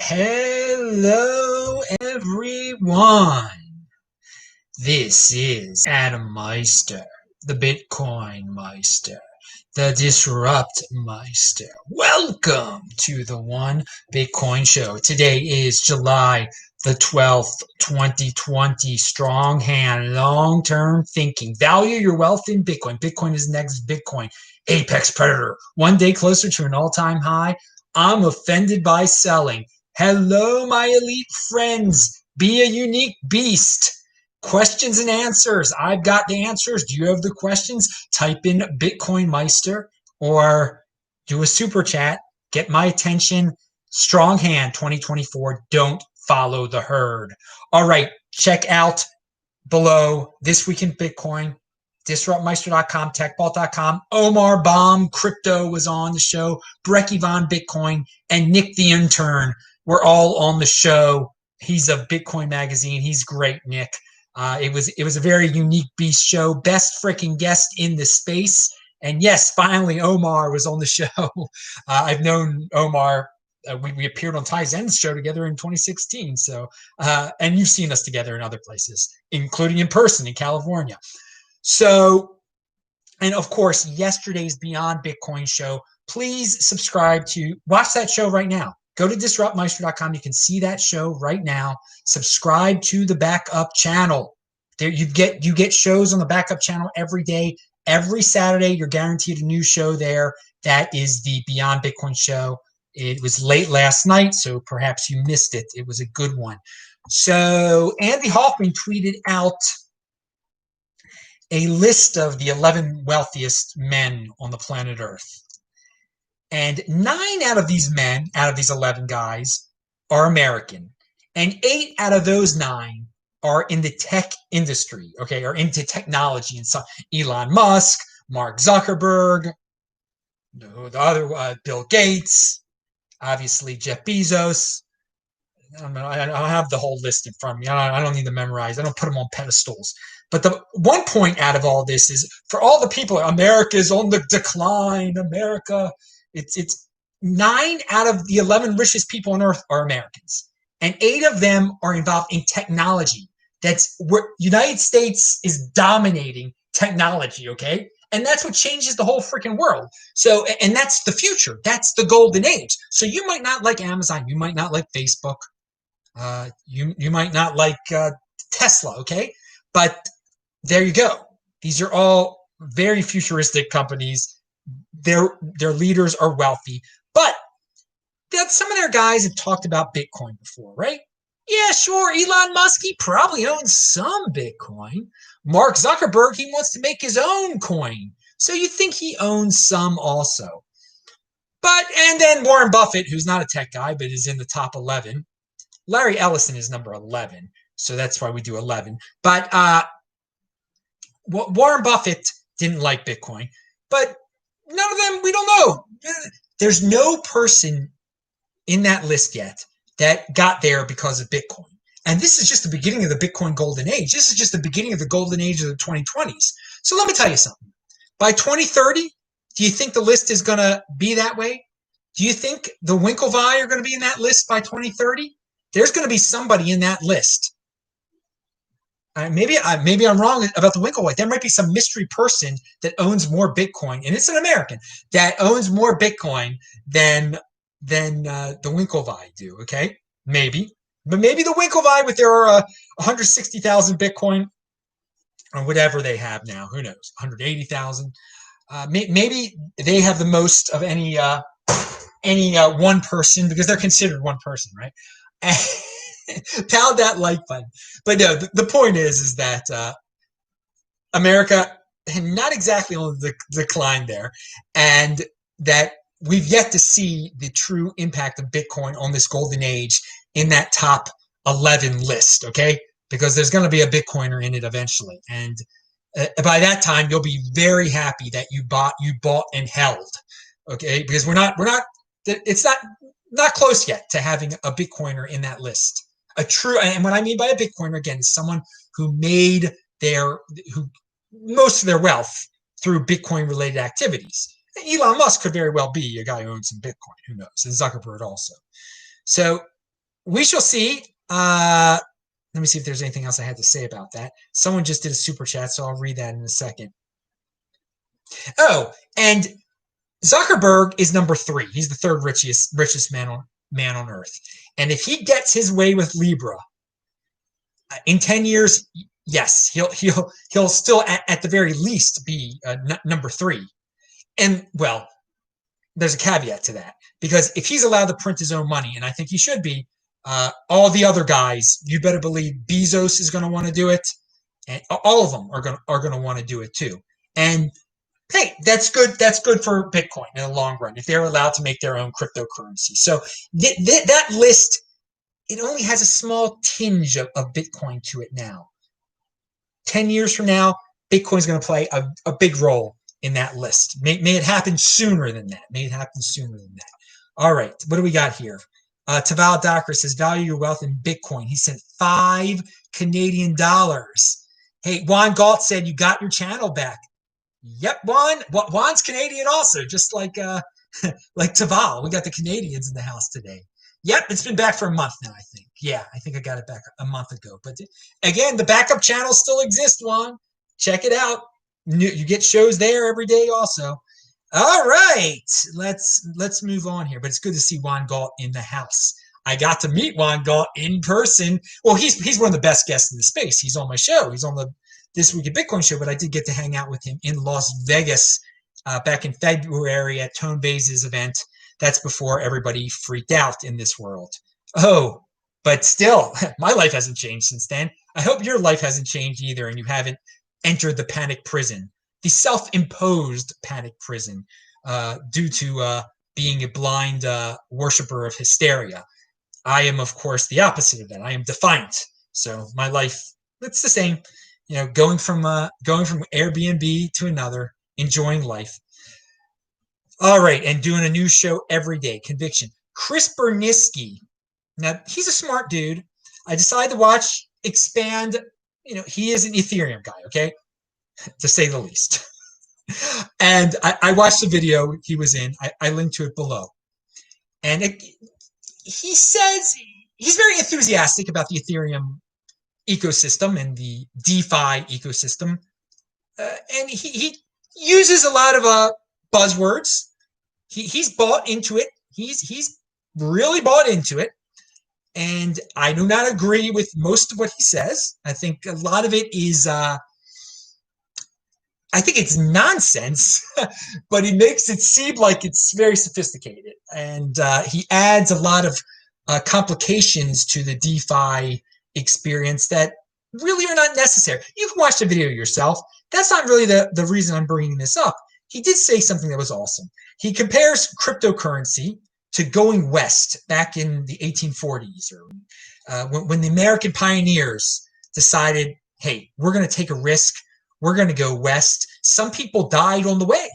Hello, everyone. This is Adam Meister, the Bitcoin Meister, the Disrupt Meister. Welcome to the One Bitcoin Show. Today is July the 12th, 2020. Strong hand, long-term thinking. Value your wealth in Bitcoin. Bitcoin is next Bitcoin. Apex predator. One day closer to an all-time high. I'm offended by selling. Hello, my elite friends. Be a unique beast. Questions and answers. I've got the answers. Do you have the questions? Type in BitcoinMeister or do a super chat. Get my attention. Strong hand 2024. Don't follow the herd. All right. Check out below This Week in Bitcoin. DisruptMeister.com, TechBalt.com. Omar Baum Crypto was on the show. Brecky Von Bitcoin and Nick the Intern were all on the show. He's of Bitcoin Magazine. He's great, Nick. It was a very unique beast show. Best freaking guest in the space. And yes, finally, Omar was on the show. I've known Omar. We appeared on Ty Zen's show together in 2016. So, and you've seen us together in other places, including in person in California. So, and of course, yesterday's Beyond Bitcoin show. Please subscribe to watch that show right now. Go to DisruptMeister.com. You can see that show right now. Subscribe to the backup channel. There you get shows on the backup channel every day. Every Saturday, you're guaranteed a new show there. That is the Beyond Bitcoin show. It was late last night, so perhaps you missed it. It was a good one. So Andy Hoffman tweeted out a list of the 11 wealthiest men on the planet Earth. And 9 out of these men, out of these 11 guys, are American. And 8 out of those 9 are in the tech industry, okay, or into technology. And so Elon Musk, Mark Zuckerberg, the other Bill Gates, obviously Jeff Bezos. I don't have the whole list in front of me. I don't need to memorize. I don't put them on pedestals. But the one point out of all this is for all the people, America is on the decline. America, it's 9 out of the 11 richest people on earth are Americans. And 8 of them are involved in technology. That's where United States is dominating technology, okay? And that's what changes the whole freaking world. So, and that's the future. That's the golden age. So you might not like Amazon. You might not like Facebook. You might not like Tesla, okay? But there you go. These are all very futuristic companies. Their leaders are wealthy, but some of their guys have talked about Bitcoin before, right? Yeah, sure. Elon Musk, he probably owns some Bitcoin. Mark Zuckerberg, he wants to make his own coin. So you think he owns some also. And then Warren Buffett, who's not a tech guy, but is in the top 11. Larry Ellison is number 11. So that's why we do 11. But Warren Buffett didn't like Bitcoin. But none of them, we don't know. There's no person in that list yet that got there because of Bitcoin. And this is just the beginning of the Bitcoin golden age. This is just the beginning of the golden age of the 2020s. So let me tell you something. By 2030, do you think the list is going to be that way? Do you think the Winklevi are going to be in that list by 2030? There's going to be somebody in that list. Maybe I'm wrong about the Winklevi. There might be some mystery person that owns more Bitcoin, and it's an American that owns more Bitcoin than the Winklevi do. Okay, maybe, but maybe the Winklevi with their 160,000 Bitcoin or whatever they have now. Who knows? 180,000. Maybe they have the most of any one person because they're considered one person, right? Pound that like button. But no, the point is that America not exactly on the decline there, and that we've yet to see the true impact of Bitcoin on this golden age in that top 11 list, okay? Because there's going to be a Bitcoiner in it eventually. And by that time, you'll be very happy that you bought and held, okay? Because it's not close yet to having a Bitcoiner in that list. And what I mean by a Bitcoiner, again, is someone who made most of their wealth through Bitcoin-related activities. Elon Musk could very well be a guy who owns some Bitcoin. Who knows? And Zuckerberg also. So we shall see. Let me see if there's anything else I had to say about that. Someone just did a super chat, so I'll read that in a second. Oh, and Zuckerberg is number 3. He's the third richest man on earth. And if he gets his way with Libra in 10 years, yes, he'll still at the very least be number 3. And well, there's a caveat to that, because if he's allowed to print his own money, and I think he should be, all the other guys, you better believe Bezos is going to want to do it, and all of them are going to want to do it too. And hey, that's good. That's good for Bitcoin in the long run if they're allowed to make their own cryptocurrency. So that list, it only has a small tinge of Bitcoin to it now. 10 years from now, Bitcoin's going to play a big role in that list. May it happen sooner than that. May it happen sooner than that. All right, what do we got here? Taval Docker says, value your wealth in Bitcoin. He sent $5 Canadian. Hey, Juan Galt said, you got your channel back. Yep, Juan. Juan's Canadian also, just like like Taval. We got the Canadians in the house today. Yep, it's been back for a month now, I think. Yeah, I think I got it back a month ago. But again, the backup channels still exist, Juan. Check it out. You get shows there every day also. All right, let's move on here. But it's good to see Juan Galt in the house. I got to meet Juan Galt in person. Well, he's one of the best guests in the space. He's on my show. He's on the This Week at Bitcoin show, but I did get to hang out with him in Las Vegas back in February at Tone Base's event. That's before everybody freaked out in this world. Oh, but still, my life hasn't changed since then. I hope your life hasn't changed either, and you haven't entered the panic prison, the self-imposed panic prison, due to being a blind worshiper of hysteria. I am, of course, the opposite of that. I am defiant. So my life, it's the same. You know, going from Airbnb to another, enjoying life. All right, and doing a new show every day. Conviction. Chris Berniski. Now, he's a smart dude. I decided to watch Expand. You know, he is an Ethereum guy, okay? To say the least. And I watched the video he was in. I linked to it below. And he says he's very enthusiastic about the Ethereum ecosystem and the DeFi ecosystem. And he uses a lot of buzzwords. He's bought into it. He's really bought into it. And I do not agree with most of what he says. I think a lot of it is, I think it's nonsense, but he makes it seem like it's very sophisticated. And he adds a lot of complications to the DeFi experience that really are not necessary. You can watch the video yourself. That's not really the reason I'm bringing this up. He did say something that was awesome. He compares cryptocurrency to going west back in the 1840s, or when the American pioneers decided, hey, we're going to take a risk. We're going to go west. Some people died on the way,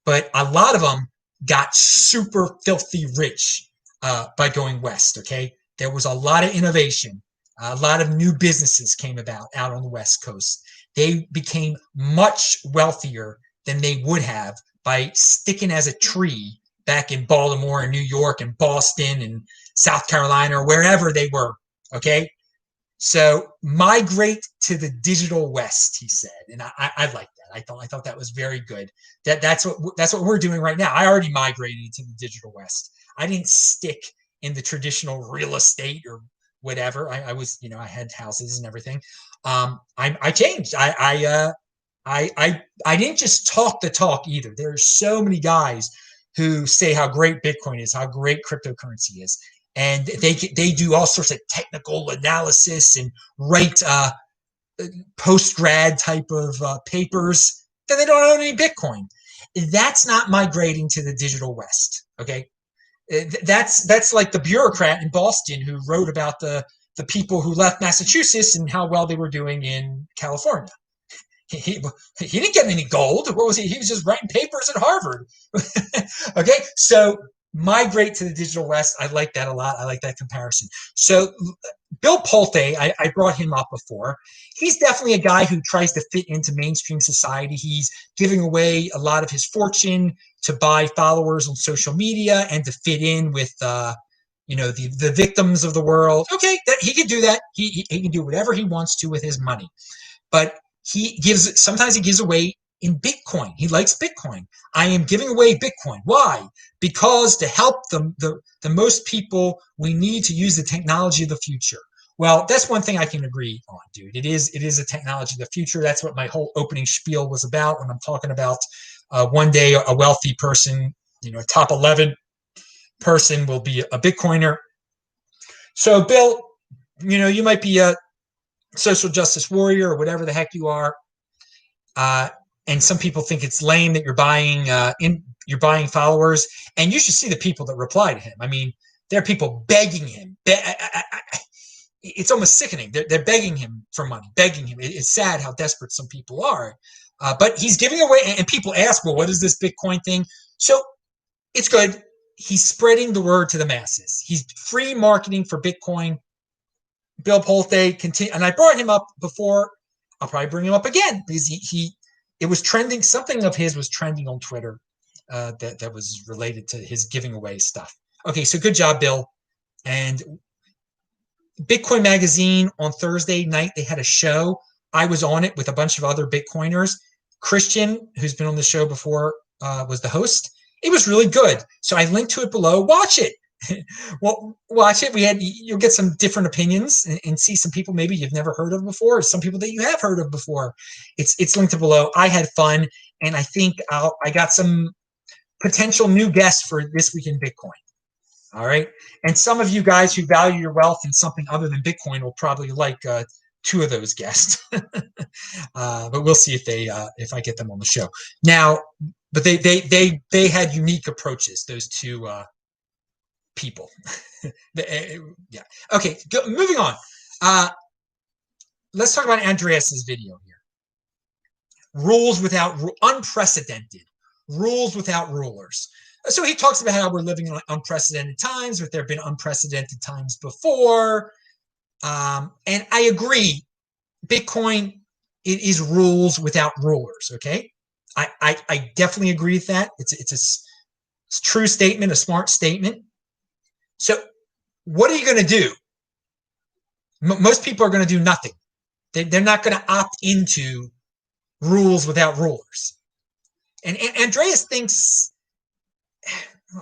but a lot of them got super filthy rich by going west, okay? There was a lot of innovation. A lot of new businesses came about out on the West Coast. They became much wealthier than they would have by sticking as a tree back in Baltimore and New York and Boston and South Carolina or wherever they were, okay? So migrate to the digital West, he said, and I like that. I thought that was very good. That's what we're doing right now. I already migrated to the digital West. I didn't stick in the traditional real estate or whatever. I was, you know, I had houses and everything. I changed. I didn't just talk the talk either. There are so many guys who say how great Bitcoin is, how great cryptocurrency is. And they do all sorts of technical analysis and write post-grad type of papers. Then they don't own any Bitcoin. That's not migrating to the digital West, okay? That's like the bureaucrat in Boston who wrote about the people who left Massachusetts and how well they were doing in California. He didn't get any gold. What was he? He was just writing papers at Harvard. Okay, so migrate to the digital West. I like that a lot. I like that comparison. So Bill Pulte, I brought him up before. He's definitely a guy who tries to fit into mainstream society. He's giving away a lot of his fortune to buy followers on social media and to fit in with the victims of the world. Okay, that he can do that. He can do whatever he wants to with his money. But sometimes he gives away in Bitcoin. He likes Bitcoin. I am giving away Bitcoin. Why? Because to help the most people, we need to use the technology of the future. Well, that's one thing I can agree on, dude. It is a technology of the future. That's what my whole opening spiel was about when I'm talking about one day a wealthy person, a top 11 person will be a Bitcoiner. So, Bill, you might be a social justice warrior or whatever the heck you are. And some people think it's lame that you're buying followers. And you should see the people that reply to him. I mean, there are people begging him. It's almost sickening. They're begging him for money, begging him. It's sad how desperate some people are. But he's giving away, and people ask, well, what is this Bitcoin thing? So it's good. He's spreading the word to the masses. He's free marketing for Bitcoin. Bill Pulte continue, and I brought him up before. I'll probably bring him up again because it was trending. Something of his was trending on Twitter that was related to his giving away stuff. Okay, so good job, Bill. And Bitcoin Magazine on Thursday night, they had a show. I was on it with a bunch of other Bitcoiners. Christian, who's been on the show before, was the host. It was really good. So I linked to it below. Watch it. Well, watch it. You'll get some different opinions and see some people maybe you've never heard of before, or some people that you have heard of before. It's linked below. I had fun, and I think I got some potential new guests for This Week in Bitcoin. All right, and some of you guys who value your wealth in something other than Bitcoin will probably like two of those guests. But we'll see if I get them on the show now. But they had unique approaches. Those two people. Yeah. Okay. Moving on. Let's talk about Andreas's video here. Unprecedented rules without rulers. So he talks about how we're living in unprecedented times, but there have been unprecedented times before. And I agree. Bitcoin, it is rules without rulers. Okay. I definitely agree with that. It's a true statement, a smart statement. So what are you going to do? Most people are going to do nothing. They're not going to opt into rules without rulers. And Andreas thinks,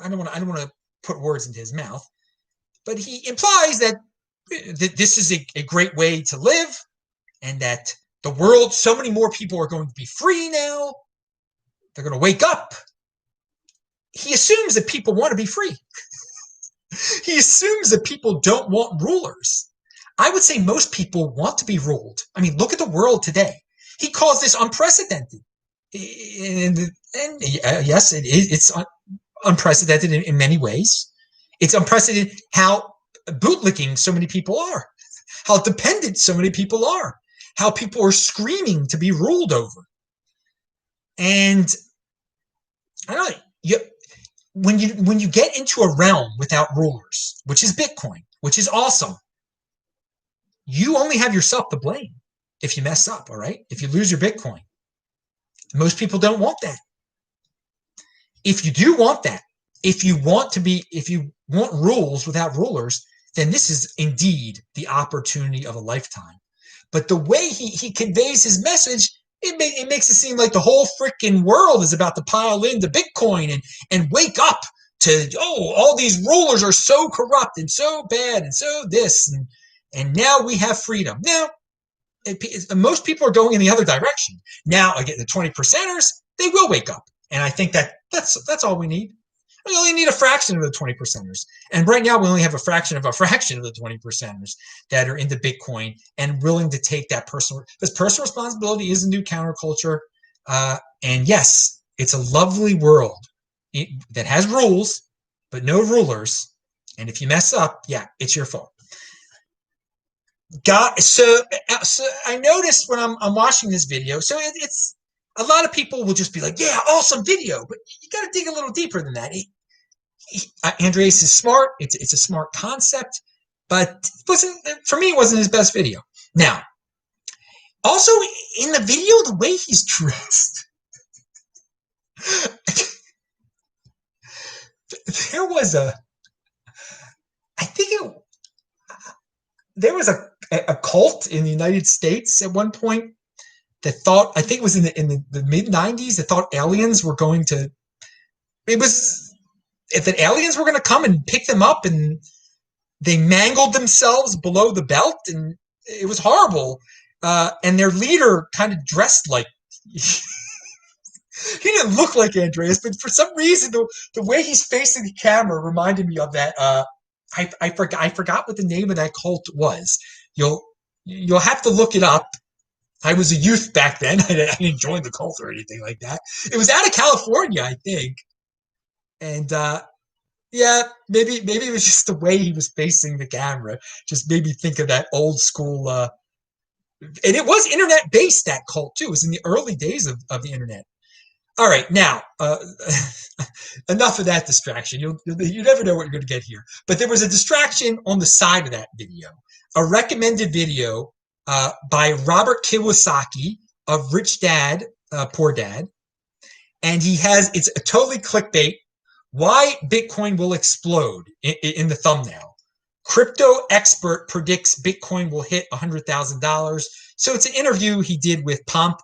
I don't want to put words into his mouth, but he implies that this is a great way to live, and that the world, so many more people are going to be free now. They're going to wake up. He assumes that people want to be free. He assumes that people don't want rulers. I would say most people want to be ruled. I mean, look at the world today. He calls this unprecedented. And yes, it's unprecedented in many ways. It's unprecedented how bootlicking so many people are, how dependent so many people are, how people are screaming to be ruled over. And I don't know, when you get into a realm without rulers, which is Bitcoin, which is awesome, you only have yourself to blame if you mess up, all right? If you lose your Bitcoin. Most people don't want that. If you do want that, if you want rules without rulers, then this is indeed the opportunity of a lifetime. But the way he conveys his message, it makes it seem like the whole freaking world is about to pile into Bitcoin and wake up to, all these rulers are so corrupt and so bad and so this, and now we have freedom. Now, most people are going in the other direction. Now, again, the 20%ers, they will wake up. And I think that's all we need. We only need a fraction of the 20%ers. And right now, we only have a fraction of the 20%ers that are into Bitcoin and willing to take that personal responsibility is a new counterculture. And yes, it's a lovely world that has rules, but no rulers. And if you mess up, yeah, it's your fault. So I noticed when I'm watching this video, so it's a lot of people will just be like, yeah, awesome video, but you got to dig a little deeper than that. Andreas is smart. It's a smart concept, but for me, it wasn't his best video. Now, also in the video, the way he's dressed, there was think there was a cult in the United States at one point that thought, I think it was in the mid 90s, that thought aliens were going to, that aliens were going to come and pick them up, and they mangled themselves below the belt, and it was horrible. And their leader kind of dressed like, he didn't look like Andreas, but for some reason, the way he's facing the camera reminded me of that. I forgot what the name of that cult was. You'll have to look it up. I was a youth back then. I didn't join the cult or anything like that. It was out of California, I think. And yeah, maybe it was just the way he was facing the camera. Just made me think of that old school. And it was internet based, that cult too. It was in the early days of the internet. All right, now enough of that distraction. You never know what you're going to get here. But there was a distraction on the side of that video, a recommended video by Robert Kiyosaki of Rich Dad, Poor Dad, and it's a totally clickbait. Why Bitcoin will explode in the thumbnail. Crypto expert predicts Bitcoin will hit $100,000. So it's an interview he did with Pomp.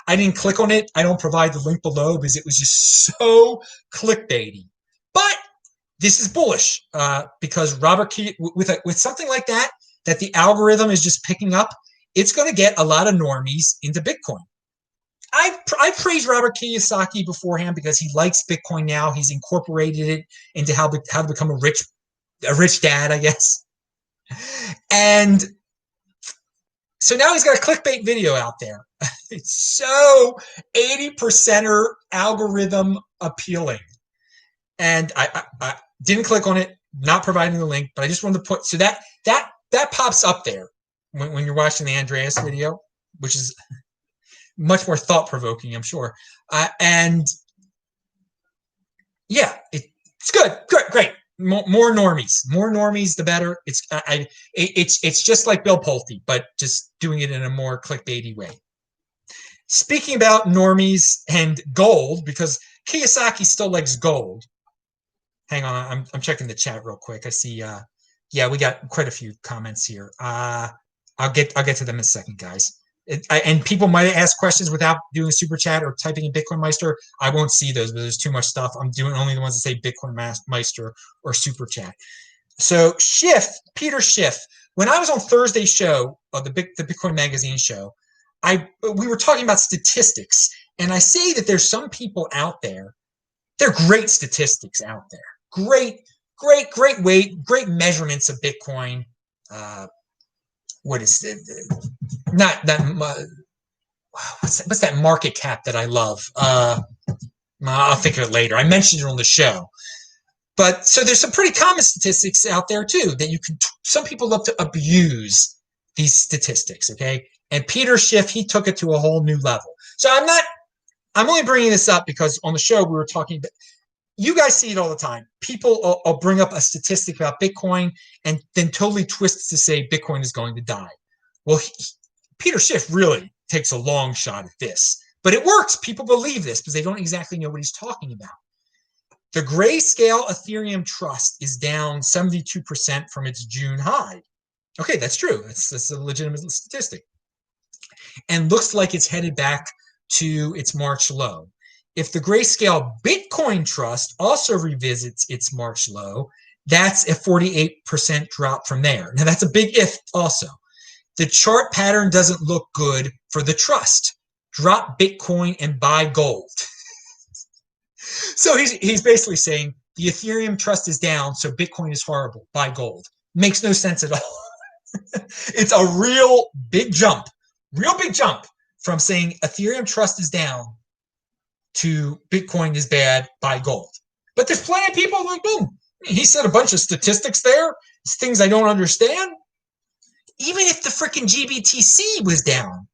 I didn't click on it. I don't provide the link below because it was just so clickbaity. But this is bullish because Robert Key, with something like that the algorithm is just picking up, it's going to get a lot of normies into Bitcoin. I praised Robert Kiyosaki beforehand because he likes Bitcoin now. He's incorporated it into how to become a rich dad, I guess. And so now he's got a clickbait video out there. It's so 80%er algorithm appealing. And I didn't click on it, not providing the link, but I just wanted to put, so that pops up there when you're watching the Andreas video, which is much more thought-provoking, I'm sure. And yeah, it's good, great. More normies, the better. It's just like Bill Pulte, but just doing it in a more clickbaity way. Speaking about normies and gold, because Kiyosaki still likes gold. Hang on, I'm checking the chat real quick. I see. Yeah, we got quite a few comments here. I'll get to them in a second, guys. And people might ask questions without doing a super chat or typing in BitcoinMeister. I won't see those, but there's too much stuff. I'm doing only the ones that say BitcoinMeister or super chat. So Schiff, Peter Schiff, when I was on Thursday's show, the Bitcoin Magazine show, we were talking about statistics, and I say that there's some people out there. They're great statistics out there. Great weight, great measurements of Bitcoin. What is it? Not that. What's that market cap that I love? I'll think of it later. I mentioned it on the show. But so there's some pretty common statistics out there too that you can. Some people love to abuse these statistics. Okay, and Peter Schiff, he took it to a whole new level. So I'm only bringing this up because on the show we were talking about. You guys see it all the time. People will bring up a statistic about Bitcoin and then totally twist to say Bitcoin is going to die. Well, Peter Schiff really takes a long shot at this, but it works. People believe this because they don't exactly know what he's talking about. The Grayscale Ethereum Trust is down 72% from its June high. Okay, that's true. That's a legitimate statistic. And looks like it's headed back to its March low. If the Grayscale Bitcoin Trust also revisits its March low, that's a 48% drop from there. Now, that's a big if also. The chart pattern doesn't look good for the trust. Drop Bitcoin and buy gold. So he's basically saying the Ethereum Trust is down, so Bitcoin is horrible. Buy gold. Makes no sense at all. It's a real big jump from saying Ethereum Trust is down to Bitcoin is bad, buy gold. But there's plenty of people like, boom, he said a bunch of statistics there. It's things I don't understand. Even if the freaking GBTC was down,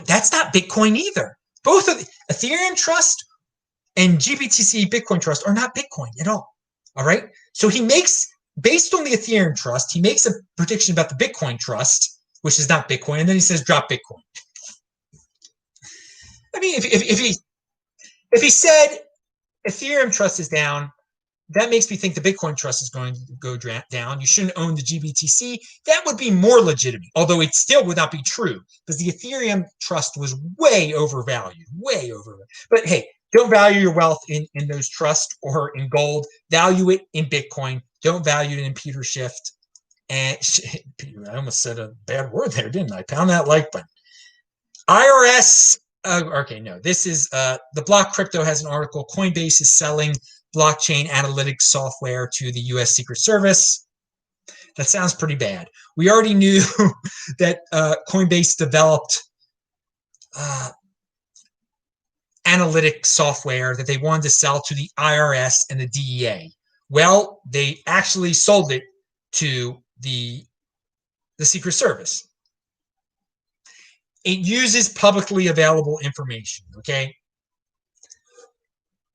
that's not Bitcoin either. Both of the Ethereum Trust and GBTC Bitcoin Trust are not Bitcoin at all. All right. So he makes, based on the Ethereum Trust, he makes a prediction about the Bitcoin Trust, which is not Bitcoin, and then he says drop Bitcoin. I mean, if he said Ethereum Trust is down, that makes me think the Bitcoin Trust is going to go down. You shouldn't own the GBTC. That would be more legitimate, although it still would not be true because the Ethereum Trust was way overvalued, way overvalued. But hey, don't value your wealth in those trusts or in gold. Value it in Bitcoin. Don't value it in Peter Schiff. And I almost said a bad word there, didn't I? Pound that like button. IRS. Okay, no. This is the Block Crypto has an article. Coinbase is selling blockchain analytics software to the U.S. Secret Service. That sounds pretty bad. We already knew that Coinbase developed analytic software that they wanted to sell to the IRS and the DEA. Well, they actually sold it to the Secret Service. It uses publicly available information, okay?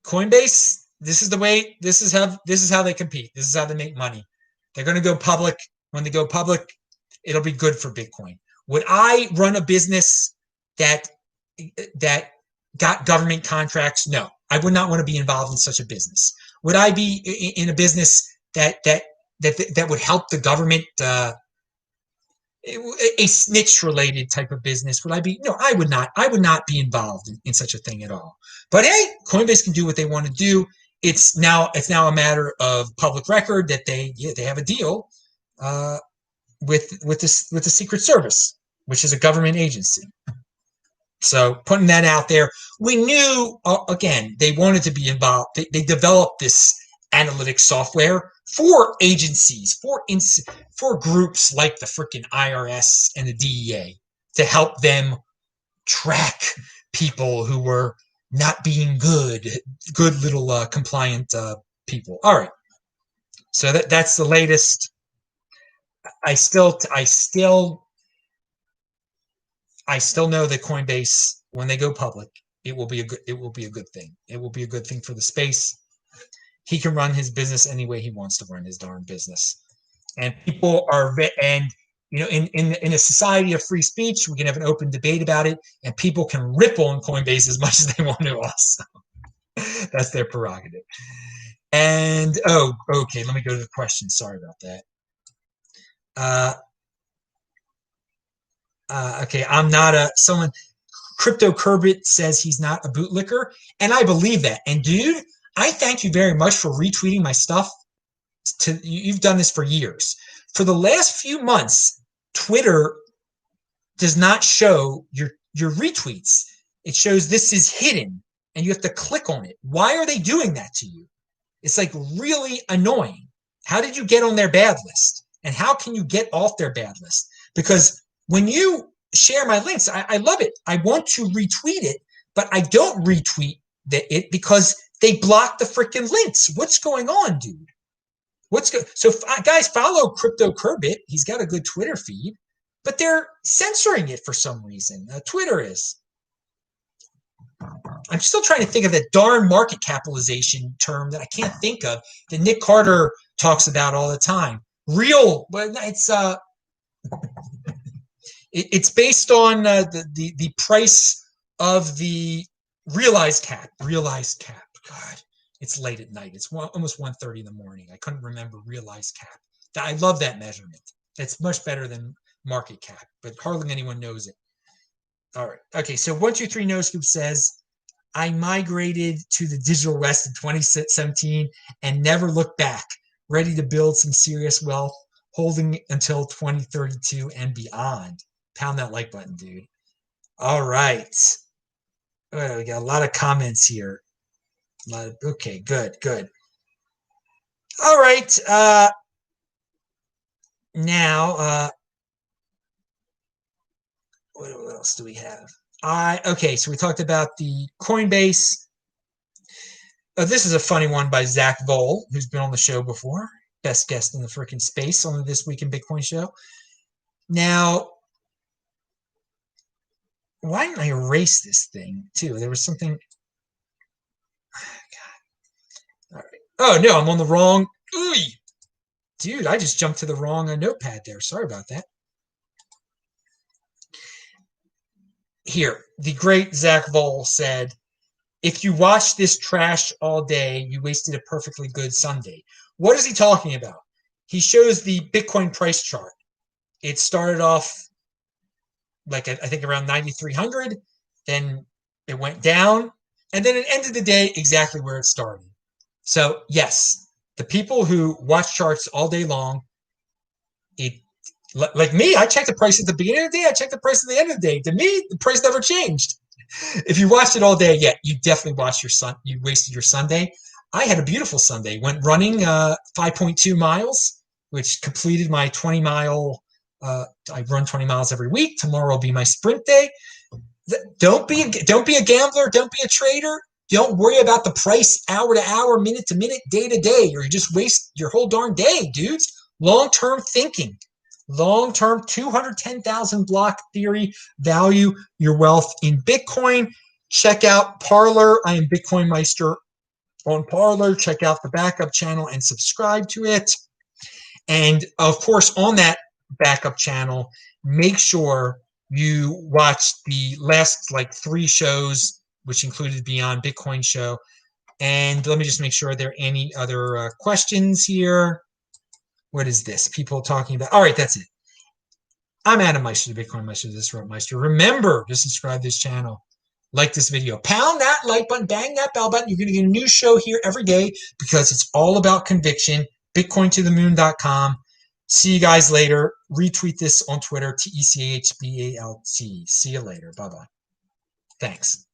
Coinbase, this is how they compete. This is how they make money. They're going to go public. When they go public, it'll be good for Bitcoin. Would I run a business that got government contracts? No, I would not want to be involved in such a business. Would I be in a business that would help the government, a snitch related type of business? Would I be? No, I would not. I would not be involved in such a thing at all. But hey, Coinbase can do what they want to do. It's now a matter of public record that they have a deal with the Secret Service, which is a government agency. So putting that out there, we knew again they wanted to be involved. They developed this analytics software for agencies, for groups like the freaking IRS and the DEA to help them track people who were not being good little compliant people. All right, so that's the latest. I still know that Coinbase, when they go public, it will be a good thing. It will be a good thing for the space. He can run his business any way he wants to run his darn business, and people are in a society of free speech, we can have an open debate about it, and people can ripple on Coinbase as much as they want to. Also, that's their prerogative. And okay, let me go to the question. Sorry about that. Okay, I'm not someone. Crypto Kerbit says he's not a bootlicker, and I believe that. And dude, I thank you very much for retweeting my stuff. You've done this for years. For the last few months, Twitter does not show your retweets. It shows this is hidden, and you have to click on it. Why are they doing that to you? It's like really annoying. How did you get on their bad list? And how can you get off their bad list? Because when you share my links, I love it. I want to retweet it, but I don't retweet it because they block the freaking links. What's going on, dude? So guys, follow Crypto Kerbit. He's got a good Twitter feed, but they're censoring it for some reason. Twitter is. I'm still trying to think of that darn market capitalization term that I can't think of that Nick Carter talks about all the time. It's based on the price of the realized cap. Realized cap. God, it's late at night. It's almost 1:30 in the morning. I couldn't remember realized cap. I love that measurement. That's much better than market cap, but hardly anyone knows it. All right. Okay, so 123 No Scoop says, I migrated to the digital West in 2017 and never looked back, ready to build some serious wealth, holding until 2032 and beyond. Pound that like button, dude. All right. Well, we got a lot of comments here. Okay, good. All right. Now, what else do we have? Okay, so we talked about the Coinbase. This is a funny one by Zach Vole, who's been on the show before. Best guest in the freaking space on the This Week in Bitcoin show. Now, why didn't I erase this thing, too? There was something. God. All right. Oh, no, I'm on the wrong. Ooh, dude, I just jumped to the wrong notepad there. Sorry about that. Here, the great Zach Vole said, if you watch this trash all day, you wasted a perfectly good Sunday. What is he talking about? He shows the Bitcoin price chart. It started off like I think around 9,300, then it went down, and then it ended the day exactly where it started. So yes, the people who watch charts all day long, it like me, I check the price at the beginning of the day, I check the price at the end of the day. To me, the price never changed. If you watched it all day, yeah, you definitely you wasted your Sunday. I had a beautiful Sunday. Went running 5.2 miles, which completed my 20-mile. I run 20 miles every week. Tomorrow will be my sprint day. Don't be a gambler. Don't be a trader. Don't worry about the price hour to hour, minute to minute, day to day, or you just waste your whole darn day, dudes. Long-term thinking. Long-term 210,000 block theory. Value your wealth in Bitcoin. Check out Parler. I am BitcoinMeister on Parler. Check out the backup channel and subscribe to it. And of course, on that backup channel, make sure you watch the last like 3 shows, which included Beyond Bitcoin show. And let me just make sure, are there any other questions here? What is this? People talking about. All right, that's it. I'm Adam Meister, the Bitcoin Meister, the Disrupt Meister. Remember to subscribe to this channel. Like this video. Pound that like button. Bang that bell button. You're going to get a new show here every day because it's all about conviction. BitcoinToTheMoon.com. See you guys later. Retweet this on Twitter, TECHBALT. See you later. Bye-bye. Thanks.